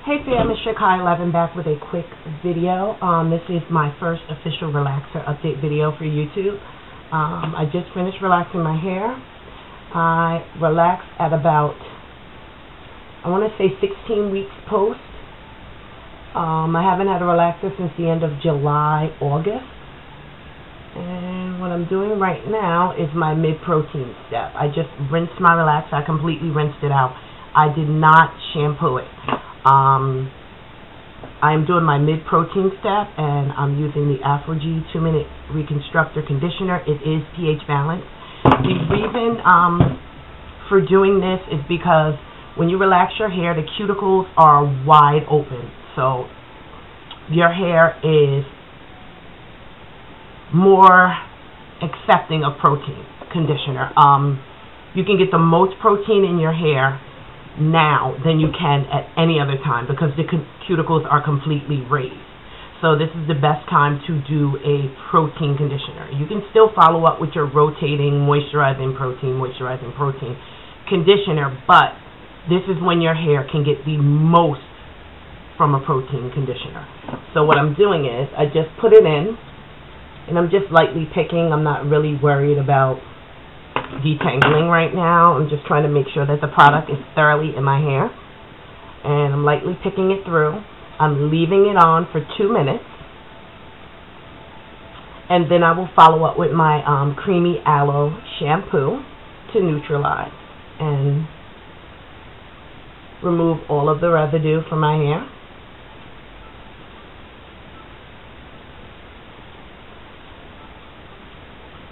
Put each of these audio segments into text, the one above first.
Hey fam, it's Shakai11 back with a quick video. This is my first official relaxer update video for YouTube. I just finished relaxing my hair. I relaxed at about, I want to say 16 weeks post. I haven't had a relaxer since the end of July, August. And what I'm doing right now is my mid-protein step. I just rinsed my relaxer. I completely rinsed it out. I did not shampoo it. I'm doing my mid-protein step, and I'm using the Afro-G 2-minute reconstructor conditioner. It is pH balanced. The reason for doing this is because when you relax your hair, the cuticles are wide open, so your hair is more accepting of protein conditioner. You can get the most protein in your hair now than you can at any other time because the cuticles are completely raised. So this is the best time to do a protein conditioner. You can still follow up with your rotating moisturizing protein conditioner, but this is when your hair can get the most from a protein conditioner. So what I'm doing is I just put it in and I'm just lightly picking. I'm not really worried about detangling right now. I'm just trying to make sure that the product is thoroughly in my hair, and I'm lightly picking it through. I'm leaving it on for 2 minutes, and then I will follow up with my creamy aloe shampoo to neutralize and remove all of the residue from my hair.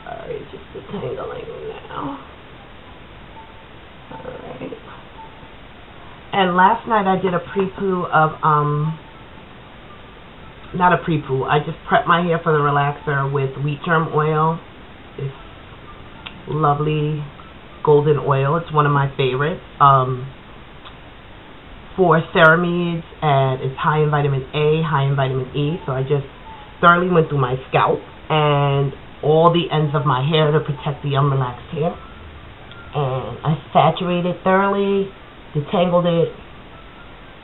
Alright, just detangling now. Alright. And last night I did a pre-poo of, not a pre-poo, I just prepped my hair for the relaxer with wheat germ oil. This lovely golden oil. It's one of my favorites. For ceramides, and it's high in vitamin A, high in vitamin E. So I just thoroughly went through my scalp and all the ends of my hair to protect the unrelaxed hair. And I saturated thoroughly, detangled it,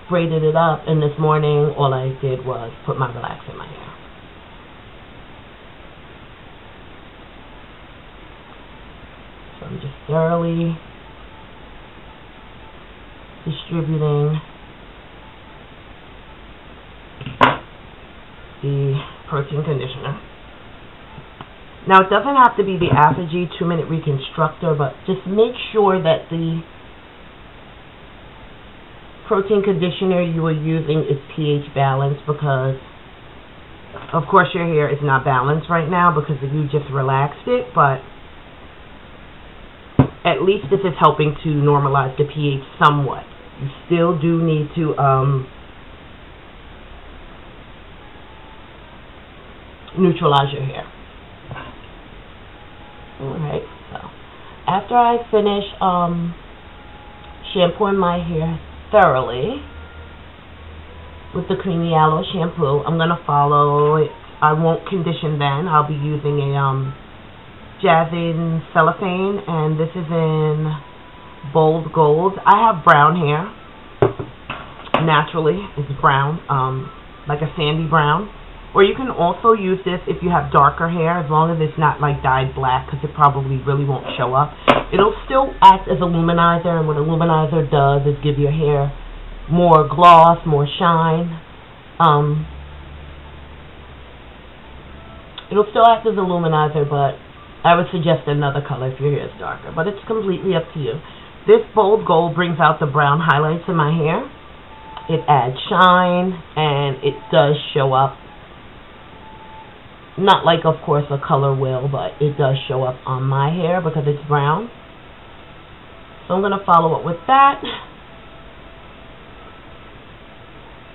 braided it up, and this morning all I did was put my relaxer in my hair. So I'm just thoroughly distributing the protein conditioner. Now, it doesn't have to be the Afro-G 2-minute reconstructor, but just make sure that the protein conditioner you are using is pH balanced, because, of course, your hair is not balanced right now because you just relaxed it, but at least this is helping to normalize the pH somewhat. You still do need to neutralize your hair. Alright, so after I finish shampooing my hair thoroughly with the creamy aloe shampoo, I'm going to follow it. I won't condition then. I'll be using a Jazzin cellophane, and this is in bold gold. I have brown hair. Naturally, it's brown, like a sandy brown. Or you can also use this if you have darker hair, as long as it's not like dyed black, because it probably really won't show up. It'll still act as a luminizer, and what a luminizer does is give your hair more gloss, more shine. It'll still act as a luminizer, but I would suggest another color if your hair is darker, but it's completely up to you. This bold gold brings out the brown highlights in my hair. It adds shine, and it does show up. Not like, of course, a color will, but it does show up on my hair because it's brown. So I'm going to follow up with that.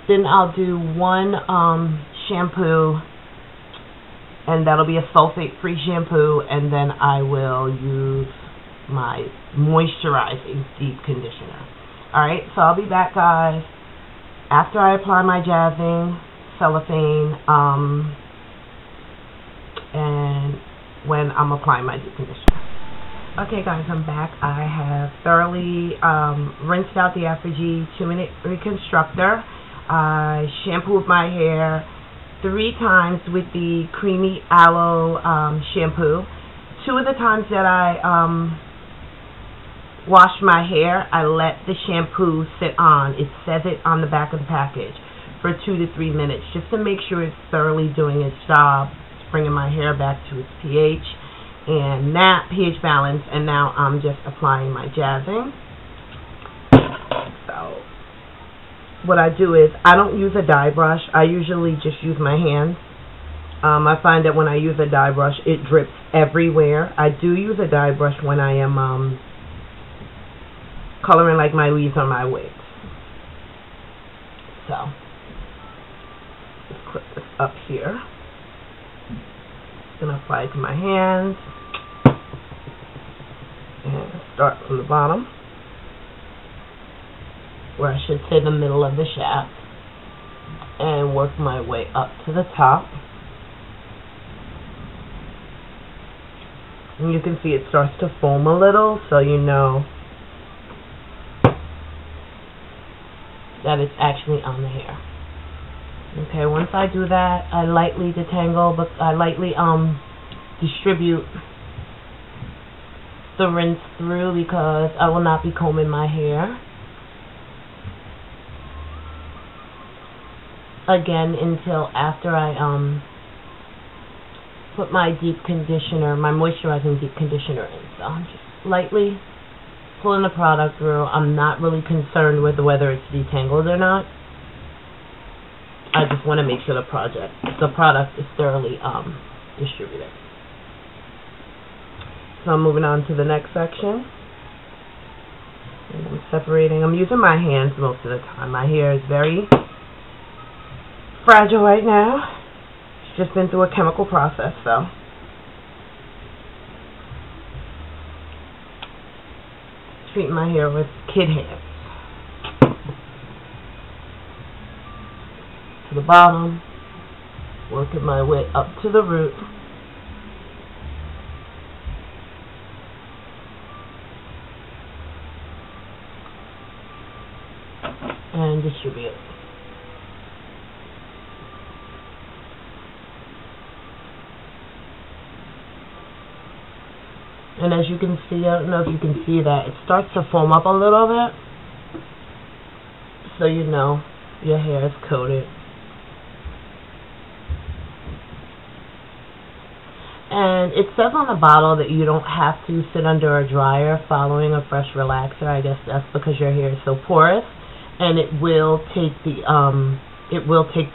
Then I'll do one shampoo, and that'll be a sulfate-free shampoo, and then I will use my moisturizing deep conditioner. Alright, so I'll be back, guys, after I apply my Jazzin cellophane, and when I'm applying my deep conditioner. Okay guys, I'm back. I have thoroughly rinsed out the Afro-G 2-minute reconstructor, I shampooed my hair 3 times with the creamy aloe shampoo. 2 of the times that I washed my hair, I let the shampoo sit on. It says it on the back of the package for 2 to 3 minutes, just to make sure it's thoroughly doing its job. It's bringing my hair back to its pH and pH balance, and now I'm just applying my jazzing. So what I do is I don't use a dye brush. I usually just use my hands. I find that when I use a dye brush, it drips everywhere. I do use a dye brush when I am coloring like my leaves on my wigs. So just clip this up here. Gonna apply it to my hands and start from the bottom, where I should say the middle of the shaft, and work my way up to the top. And you can see it starts to foam a little, so you know that it's actually on the hair. Okay, once I do that, I lightly detangle, but I lightly distribute the rinse through, because I will not be combing my hair again until after I put my deep conditioner, my moisturizing deep conditioner in. So I'm just lightly pulling the product through. I'm not really concerned with whether it's detangled or not. I just want to make sure the product is thoroughly distributed. So I'm moving on to the next section. And I'm separating. I'm using my hands most of the time. My hair is very fragile right now. It's just been through a chemical process, so. Treating my hair with kid hands. To the bottom, working my way up to the root. And distribute. And as you can see, I don't know if you can see that, it starts to foam up a little bit, so you know your hair is coated. And it says on the bottle that you don't have to sit under a dryer following a fresh relaxer. I guess that's because your hair is so porous, and it will take the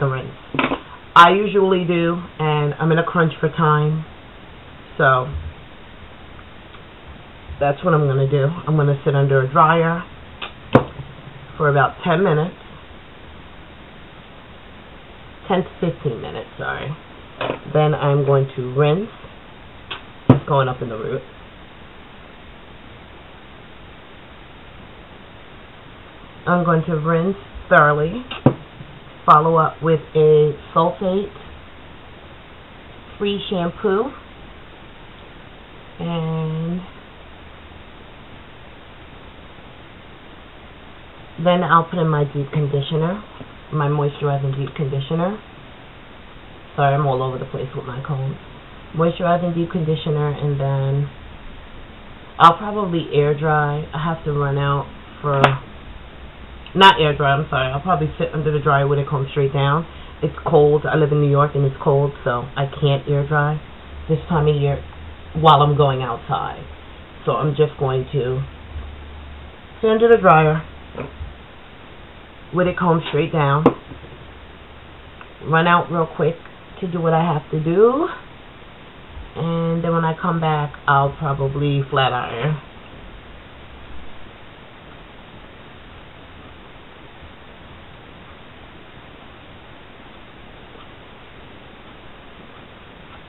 rinse. I usually do, and I'm in a crunch for time, so that's what I'm going to do. I'm going to sit under a dryer for about 10 minutes. 10 to 15 minutes, sorry. Then I'm going to rinse. It's going up in the root. I'm going to rinse thoroughly. Follow up with a sulfate-free shampoo. And then I'll put in my deep conditioner, my moisturizing deep conditioner. Sorry, I'm all over the place with my combs. Moisturizing deep conditioner, and then I'll probably air dry. I have to run out for, not air dry, I'm sorry. I'll probably sit under the dryer with it comb straight down. It's cold. I live in New York and it's cold, so I can't air dry this time of year while I'm going outside. So I'm just going to sit under the dryer with it combed straight down, run out real quick to do what I have to do, and then when I come back, I'll probably flat iron.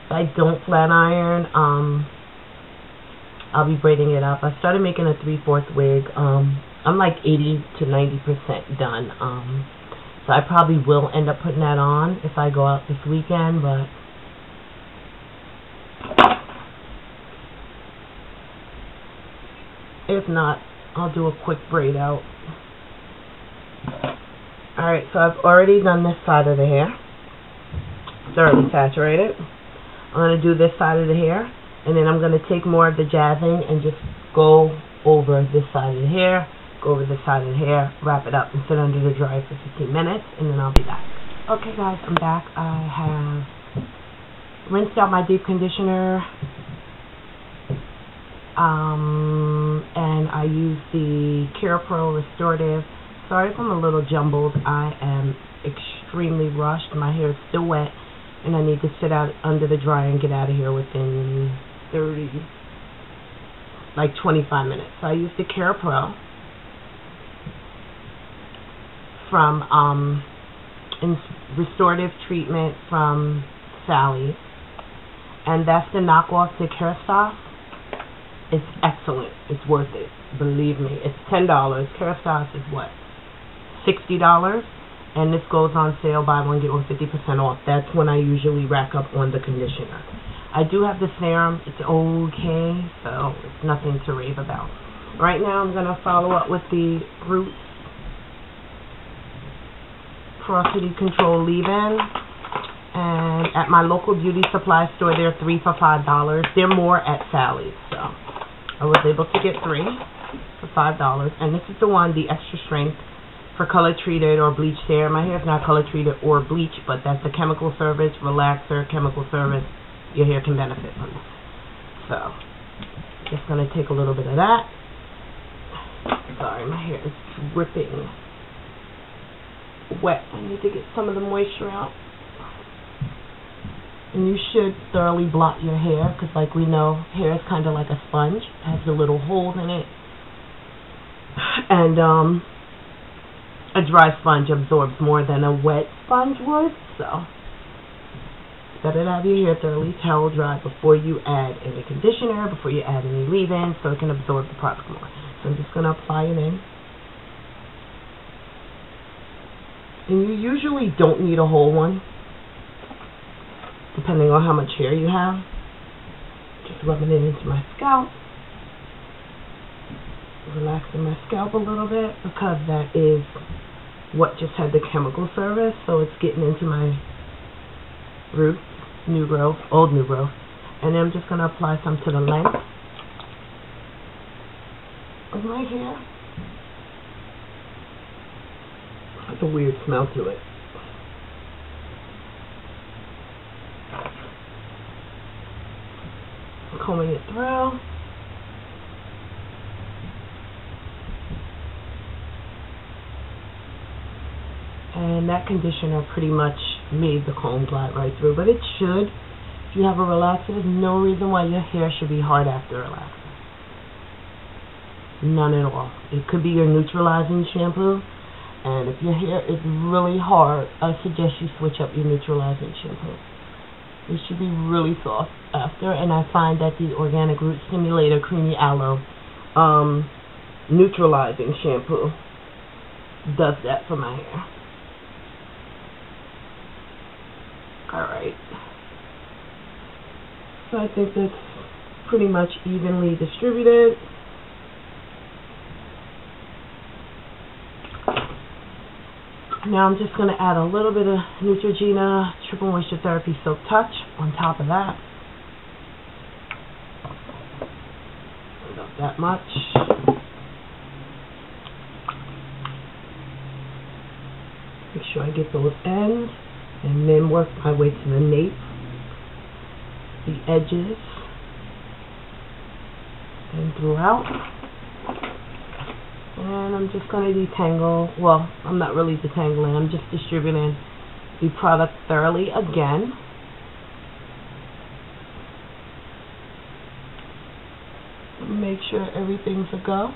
If I don't flat iron, I'll be braiding it up. I started making a 3/4 wig. I'm like 80 to 90% done. So I probably will end up putting that on if I go out this weekend, but if not, I'll do a quick braid out. Alright, so I've already done this side of the hair. Thoroughly saturated. I'm going to do this side of the hair, and then I'm going to take more of the jazzing and just go over this side of the hair, go over this side of the hair, wrap it up, and sit under the dryer for 15 minutes, and then I'll be back. Okay guys, I'm back. I have rinsed out my deep conditioner, and I used the CarePro Restorative. Sorry if I'm a little jumbled. I am extremely rushed. My hair is still wet, and I need to sit out under the dryer and get out of here within 25 minutes. So I used the CarePro from restorative treatment from Sally's, and that's the knockoff to Kerastase. It's excellent. It's worth it. Believe me. It's $10. Kerastase is what? $60. And this goes on sale, buy one get one 50% off. That's when I usually rack up on the conditioner. I do have the serum. It's okay, so it's nothing to rave about. Right now I'm going to follow up with the Roots Porosity Control Leave-In. And at my local beauty supply store, they're 3 for $5. They're more at Sally's, so I was able to get 3 for $5. And this is the one, the extra strength, for color treated or bleached hair. My hair is not color treated or bleached, but that's the chemical service, relaxer, chemical service. Your hair can benefit from this. So, just going to take a little bit of that. Sorry, my hair is dripping wet. I need to get some of the moisture out. And you should thoroughly blot your hair, because like we know, hair is kind of like a sponge. It has the little holes in it. And, a dry sponge absorbs more than a wet sponge would, so better to have your hair thoroughly towel dry before you add any conditioner, before you add any leave-in, so it can absorb the product more. So I'm just going to apply it in. And you usually don't need a whole one, depending on how much hair you have. Just rubbing it into my scalp. Relaxing my scalp a little bit, because that is what just had the chemical service, so it's getting into my roots, new growth, old new growth. And then I'm just going to apply some to the length of my hair. Has a weird smell to it. Combing it through. And that conditioner pretty much made the comb glide right through. But it should. If you have a relaxer, there's no reason why your hair should be hard after a relaxer. None at all. It could be your neutralizing shampoo. And if your hair is really hard, I suggest you switch up your neutralizing shampoo. It should be really soft after. And I find that the Organic Root Stimulator Creamy Aloe neutralizing shampoo does that for my hair. Alright. So I think that's pretty much evenly distributed. Now I'm just going to add a little bit of Neutrogena Triple Moisture Therapy Soap Touch on top of that. About that much. Make sure I get those ends. And then work my way to the nape, the edges, and throughout. And I'm just going to detangle. Well, I'm not really detangling. I'm just distributing the product thoroughly again. Make sure everything's a go.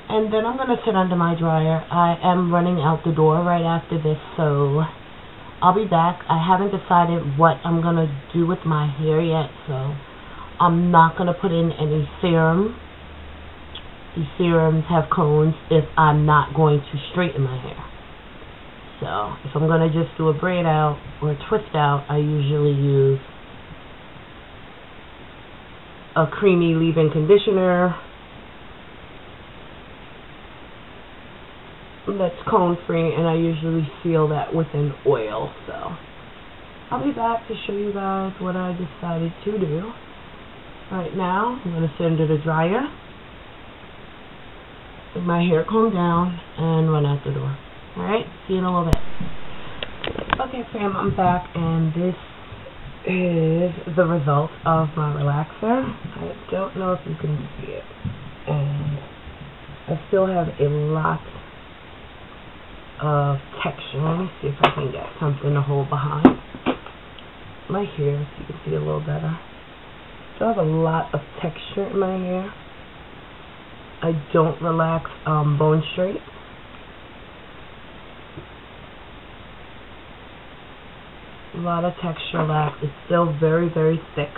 And then I'm going to sit under my dryer. I am running out the door right after this, so I'll be back. I haven't decided what I'm going to do with my hair yet, so I'm not going to put in any serum. These serums have cones if I'm not going to straighten my hair. So if I'm going to just do a braid out or a twist out, I usually use a creamy leave-in conditioner that's cone free, and I usually seal that with an oil. So I'll be back to show you guys what I decided to do. Right now I'm going to send it to dryer, let my hair calm down, and run out the door. Alright, see you in a little bit. Okay fam, I'm back, and this is the result of my relaxer. I don't know if you can see it, and I still have a lot of texture. Let me see if I can get something to hold behind my hair so you can see a little better. Still have a lot of texture in my hair. I don't relax bone straight. A lot of texture left. It's still very, very thick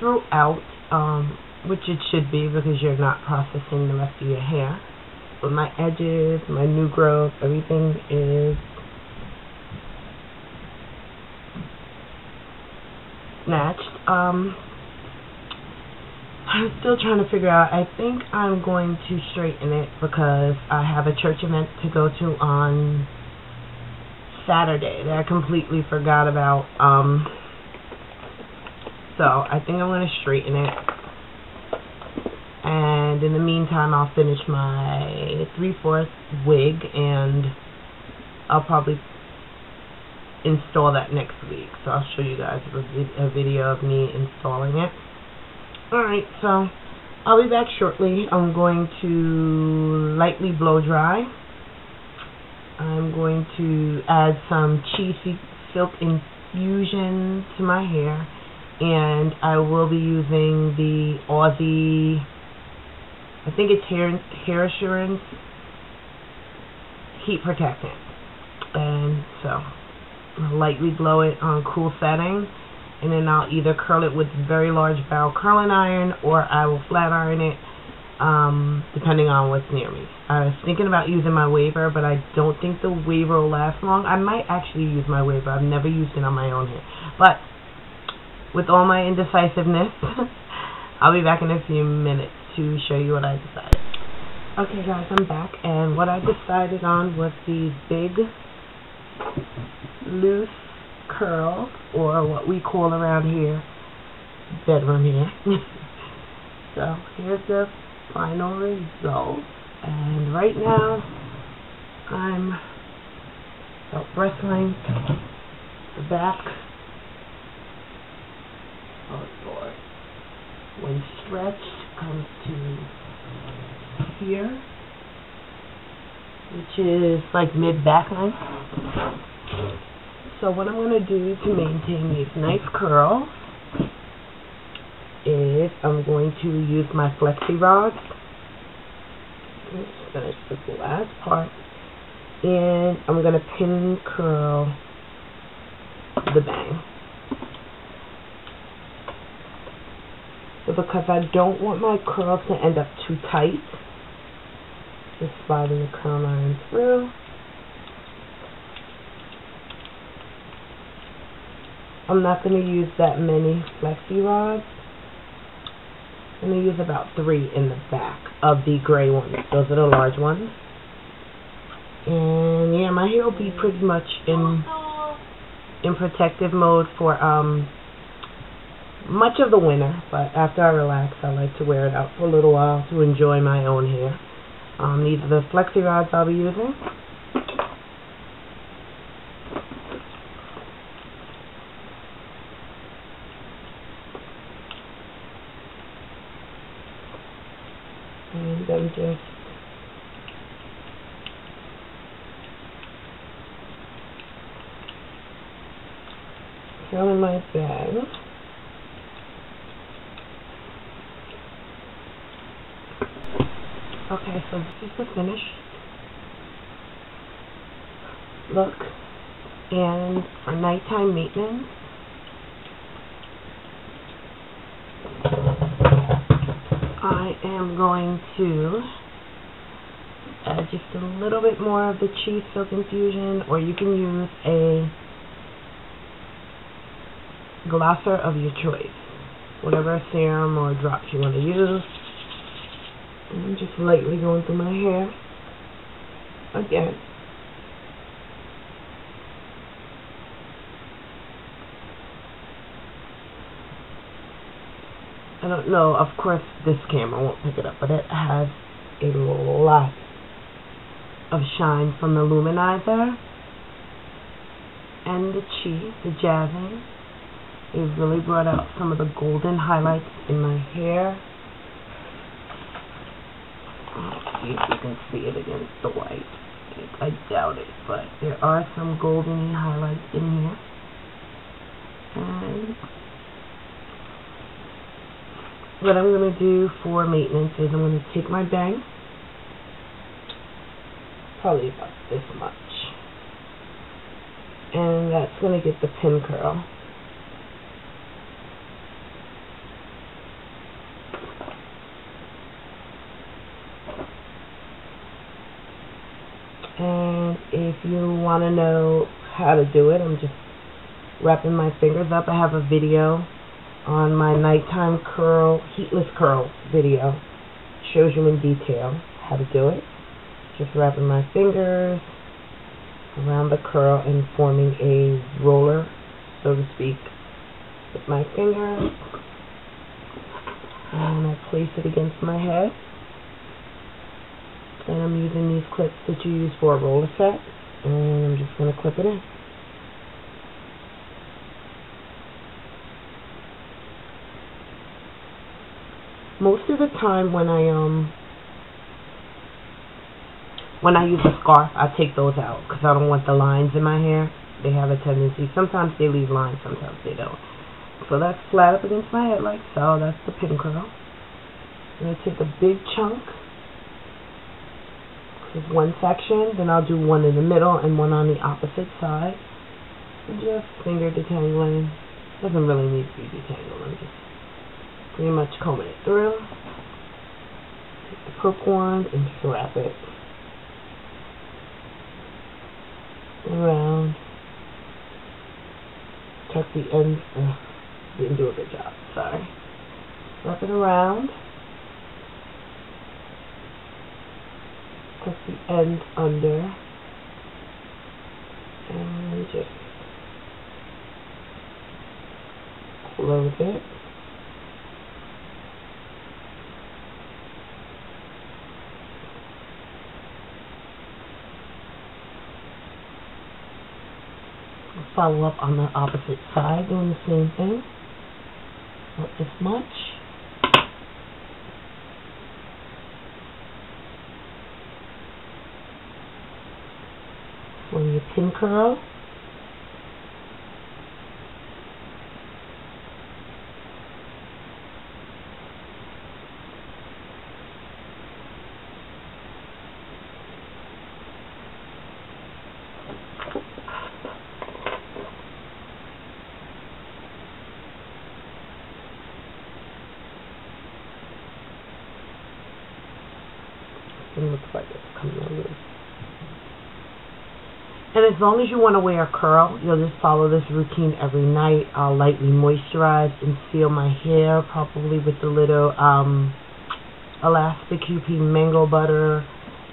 throughout, which it should be because you're not processing the rest of your hair. But my edges, my new growth, everything is snatched. I'm still trying to figure out. I think I'm going to straighten it because I have a church event to go to on Saturday that I completely forgot about. So I think I'm going to straighten it. And in the meantime, I'll finish my 3/4 wig, and I'll probably install that next week. So I'll show you guys a video of me installing it. Alright, so I'll be back shortly. I'm going to lightly blow dry. I'm going to add some cheesy silk infusion to my hair, and I will be using the Aussie, I think it's Hair Assurance Heat Protectant. And so I'll lightly blow it on cool setting, and then I'll either curl it with very large barrel curling iron, or I will flat iron it, depending on what's near me. I was thinking about using my waver, but I don't think the waver will last long. I might actually use my waver. I've never used it on my own hair. But with all my indecisiveness, I'll be back in a few minutes to show you what I decided. Okay guys, I'm back, and what I decided on was these big, loose curls, or what we call around here bedroom hair. So here's the final result, and right now I'm about breast length, the back. Oh Lord. When stretched comes to here, which is like mid back length. So what I'm going to do to maintain these nice curls is I'm going to use my flexi rods. Let's finish the last part, and I'm going to pin curl the bang. So because I don't want my curls to end up too tight, just sliding the curl iron through. I'm not going to use that many flexi rods. I'm going to use about 3 in the back of the gray ones. Those are the large ones. And yeah, my hair will be pretty much in protective mode for much of the winter, but after I relax, I like to wear it out for a little while to enjoy my own hair. These are the flexi rods I'll be using. And I'm just curling my bang. Okay, so this is the finished look, and for nighttime maintenance, I am going to add just a little bit more of the cheese silk infusion, or you can use a glosser of your choice, whatever serum or drops you want to use. And I'm just lightly going through my hair. again. I don't know, of course this camera won't pick it up, but it has a lot of shine from the luminizer and the cheese, the jazzing. It really brought out some of the golden highlights in my hair. Let's see if you can see it against the white. I doubt it, but there are some golden highlights in here. And what I'm going to do for maintenance is I'm going to take my bang, probably about this much, and that's going to get the pin curl. And if you want to know how to do it, I'm just wrapping my fingers up. I have a video on my nighttime curl, heatless curl video. Shows you in detail how to do it. Just wrapping my fingers around the curl and forming a roller, so to speak, with my fingers. And I place it against my head. And I'm using these clips that you use for a roller set. And I'm just going to clip it in. Most of the time when I use a scarf, I take those out because I don't want the lines in my hair. They have a tendency, sometimes they leave lines, sometimes they don't. So that's flat up against my head like so. That's the pin curl. I'm going to take a big chunk of one section, then I'll do one in the middle and one on the opposite side. And just finger detangling. Doesn't really need to be detangled. I'm just pretty much combing it through. Take the purple one and just wrap it around. Tuck the end. Didn't do a good job. Sorry. Wrap it around. Tuck the end under. And just close it. Follow up on the opposite side, doing the same thing. Not this much. Form your pin curl. It looks like it's coming out loose. And as long as you want to wear a curl, you'll just follow this routine every night. I'll lightly moisturize and seal my hair, probably with a little Elastic UP mango butter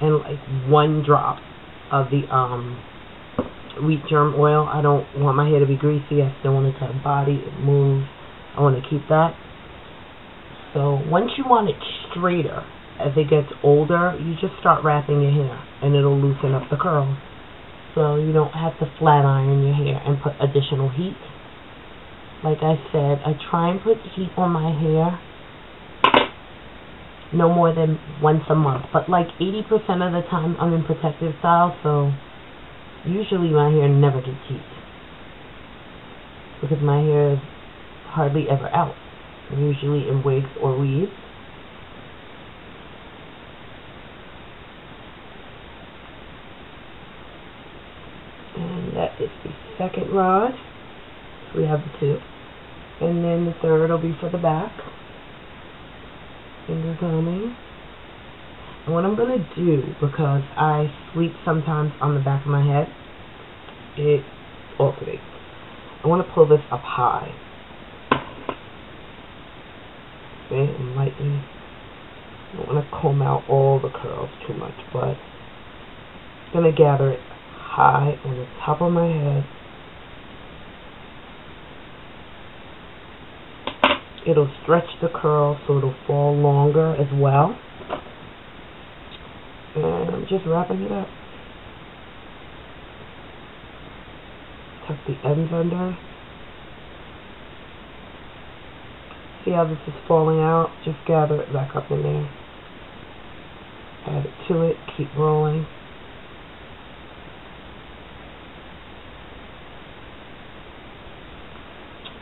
and like 1 drop of the wheat germ oil. I don't want my hair to be greasy. I still want it to have body. It moves. I want to keep that. So once you want it straighter, as it gets older, you just start wrapping your hair and it'll loosen up the curls. So you don't have to flat iron your hair and put additional heat. Like I said, I try and put heat on my hair no more than once a month. But like 80% of the time I'm in protective style, so usually my hair never gets heat. Because my hair is hardly ever out. I'm usually in wigs or weaves. And that is the second rod. So we have the 2. And then the third will be for the back. Finger combing. And what I'm going to do, because I sleep sometimes on the back of my head, it alternates. I want to pull this up high. Okay, and lightly. I don't want to comb out all the curls too much, but going to gather it high on the top of my head. It'll stretch the curl so it'll fall longer as well. And I'm just wrapping it up. Tuck the ends under. See how this is falling out? Just gather it back up in there. Add it to it. Keep rolling.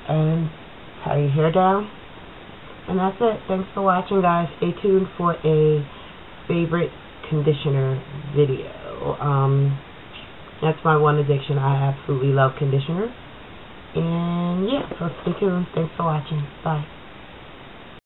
And tie your hair down. And that's it. Thanks for watching, guys. Stay tuned for a favorite conditioner video. That's my one addiction. I absolutely love conditioner. And yeah, so stay tuned. Thanks for watching. Bye.